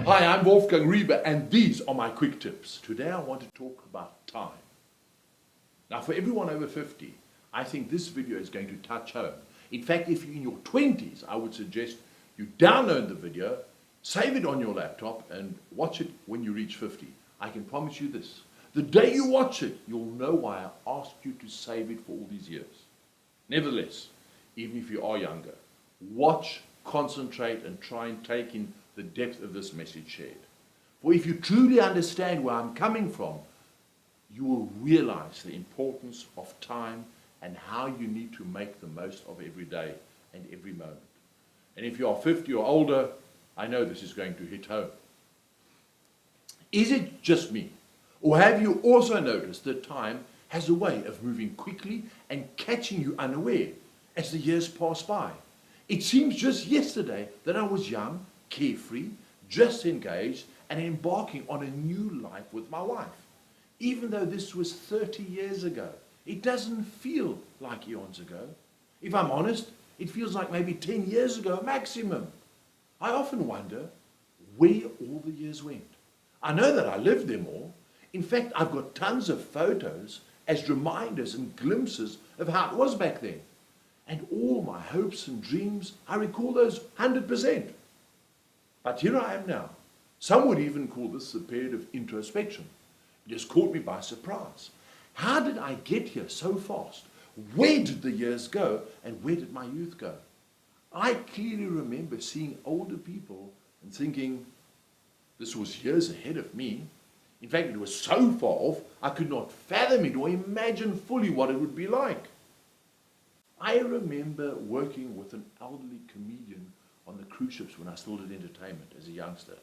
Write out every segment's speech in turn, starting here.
Hi, I'm Wolfgang Riebe, and these are my quick tips. Today I want to talk about time. Now, for everyone over 50, I think this video is going to touch home. In fact, if you're in your 20s, I would suggest you download the video, save it on your laptop, and watch it when you reach 50. I can promise you this. The day you watch it, you'll know why I asked you to save it for all these years. Nevertheless, even if you are younger, watch, concentrate, and try and take in the depth of this message shared. For if you truly understand where I'm coming from, you will realize the importance of time and how you need to make the most of every day and every moment. And if you are 50 or older, I know this is going to hit home. Is it just me? Or have you also noticed that time has a way of moving quickly and catching you unaware as the years pass by? It seems just yesterday that I was young, carefree, just engaged, and embarking on a new life with my wife. Even though this was 30 years ago, it doesn't feel like eons ago. If I'm honest, it feels like maybe 10 years ago maximum. I often wonder where all the years went. I know that I lived them all. In fact, I've got tons of photos as reminders and glimpses of how it was back then. And all my hopes and dreams, I recall those 100%. But here I am now. Some would even call this a period of introspection. It has caught me by surprise. How did I get here so fast? Where did the years go, and where did my youth go? I clearly remember seeing older people and thinking, this was years ahead of me. In fact, it was so far off, I could not fathom it or imagine fully what it would be like. I remember working with an elderly comedian on the cruise ships when I still did entertainment as a youngster.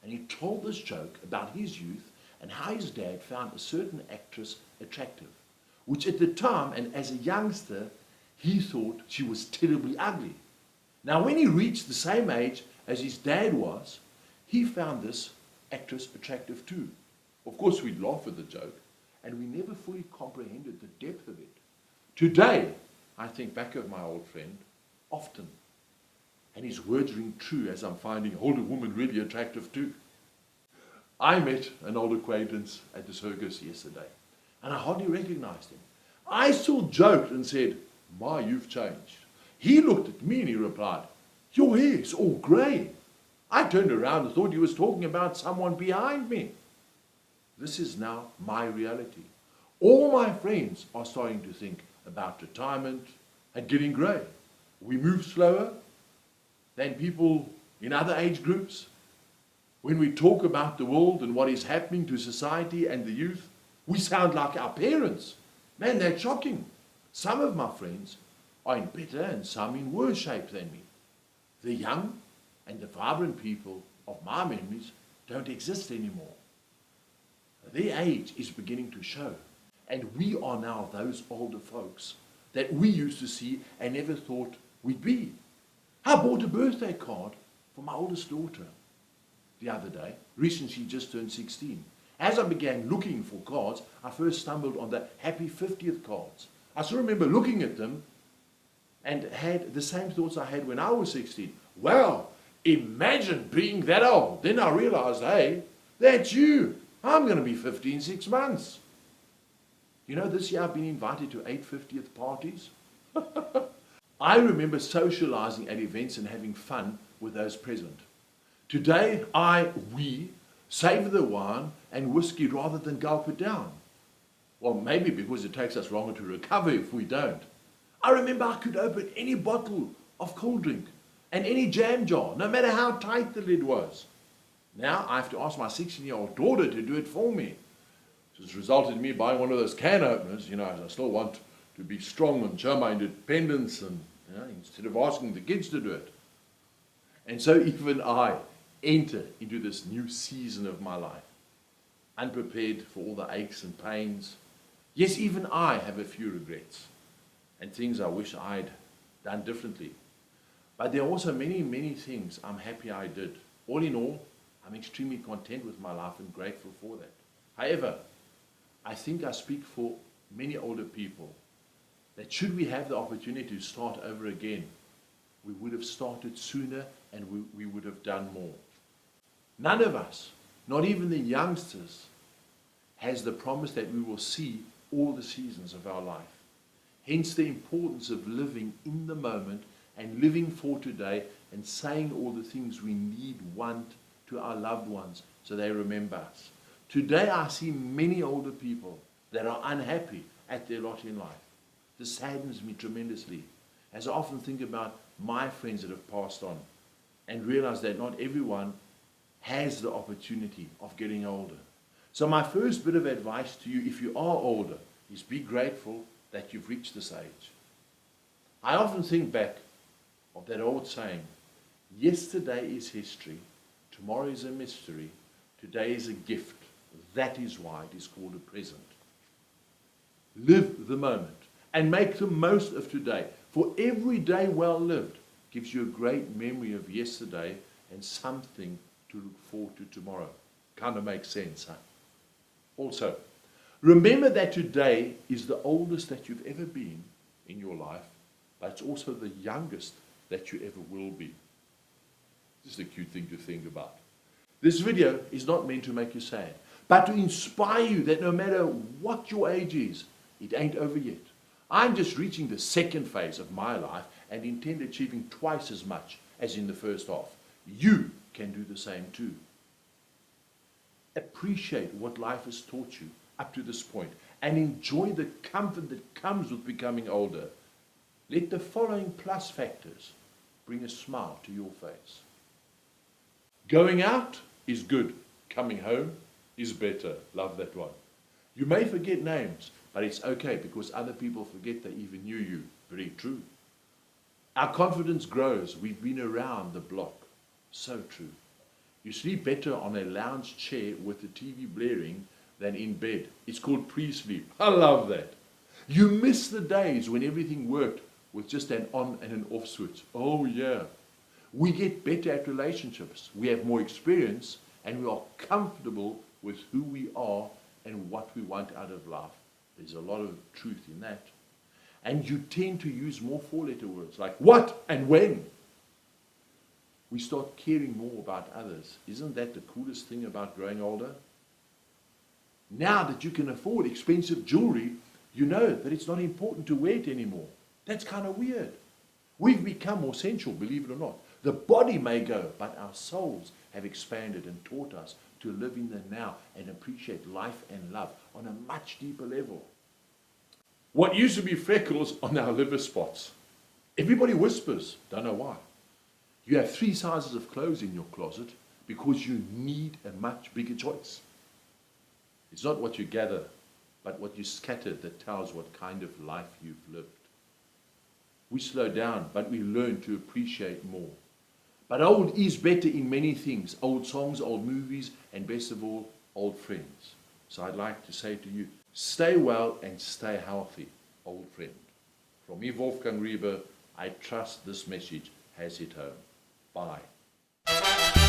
And he told this joke about his youth and how his dad found a certain actress attractive, which at the time and as a youngster, he thought she was terribly ugly. Now, when he reached the same age as his dad was, he found this actress attractive too. Of course, we'd laugh at the joke, and we never fully comprehended the depth of it. Today, I think back of my old friend often, and his words ring true as I'm finding older women really attractive too. I met an old acquaintance at the circus yesterday, and I hardly recognized him. I still joked and said, "My, you've changed." He looked at me and he replied, "Your hair's all grey." I turned around and thought he was talking about someone behind me. This is now my reality. All my friends are starting to think about retirement and getting grey. We move slower than people in other age groups. When we talk about the world and what is happening to society and the youth, we sound like our parents. Man, that's shocking. Some of my friends are in better and some in worse shape than me. The young and the vibrant people of my memories don't exist anymore. Their age is beginning to show, and we are now those older folks that we used to see and never thought we'd be. I bought a birthday card for my oldest daughter the other day. Recently, she just turned 16. As I began looking for cards, I first stumbled on the happy 50th cards. I still remember looking at them and had the same thoughts I had when I was 16. Wow, imagine being that old. Then I realized, hey, that's you. I'm going to be 50 in 6 months. You know, this year I've been invited to 8 50th parties. I remember socializing at events and having fun with those present. Today, we savor the wine and whiskey rather than gulp it down. Well, maybe because it takes us longer to recover if we don't. I remember I could open any bottle of cold drink and any jam jar, no matter how tight the lid was. Now I have to ask my 16-year-old daughter to do it for me. This has resulted in me buying one of those can openers, as I still want to be strong and show my independence, and instead of asking the kids to do it. And so even I enter into this new season of my life, unprepared for all the aches and pains. Yes, even I have a few regrets and things I wish I'd done differently. But there are also many, many things I'm happy I did. All in all, I'm extremely content with my life and grateful for that. However, I think I speak for many older people that should we have the opportunity to start over again, we would have started sooner and we would have done more. None of us, not even the youngsters, has the promise that we will see all the seasons of our life. Hence the importance of living in the moment and living for today and saying all the things we need, want to our loved ones so they remember us. Today I see many older people that are unhappy at their lot in life. This saddens me tremendously as I often think about my friends that have passed on and realize that not everyone has the opportunity of getting older. So my first bit of advice to you, if you are older, is be grateful that you've reached this age. I often think back of that old saying, yesterday is history, tomorrow is a mystery, today is a gift. That is why it is called a present. Live the moment and make the most of today, for every day well lived gives you a great memory of yesterday and something to look forward to tomorrow. Kind of makes sense, huh? Also, remember that today is the oldest that you've ever been in your life, but it's also the youngest that you ever will be. This is a cute thing to think about. This video is not meant to make you sad, but to inspire you that no matter what your age is, it ain't over yet. I'm just reaching the second phase of my life and intend achieving twice as much as in the first half. You can do the same too. Appreciate what life has taught you up to this point and enjoy the comfort that comes with becoming older. Let the following plus factors bring a smile to your face. Going out is good. Coming home is better. Love that one. You may forget names, but it's okay because other people forget they even knew you. Very true. Our confidence grows. We've been around the block. So true. You sleep better on a lounge chair with the TV blaring than in bed. It's called pre-sleep. I love that. You miss the days when everything worked with just an on and an off switch. Oh yeah. We get better at relationships. We have more experience and we are comfortable with who we are and what we want out of life. There's a lot of truth in that. And you tend to use more four-letter words like what and when. We start caring more about others. Isn't that the coolest thing about growing older? Now that you can afford expensive jewelry, you know that it's not important to wear it anymore. That's kind of weird. We've become more sensual, believe it or not. The body may go, but our souls have expanded and taught us to live in the now and appreciate life and love on a much deeper level. What used to be freckles are now liver spots. Everybody whispers, don't know why. You have 3 sizes of clothes in your closet because you need a much bigger choice. It's not what you gather, but what you scatter that tells what kind of life you've lived. We slow down, but we learn to appreciate more. But old is better in many things. Old songs, old movies, and best of all, old friends. So I'd like to say to you, stay well and stay healthy, old friend. From me, Wolfgang Riebe, I trust this message has hit home. Bye.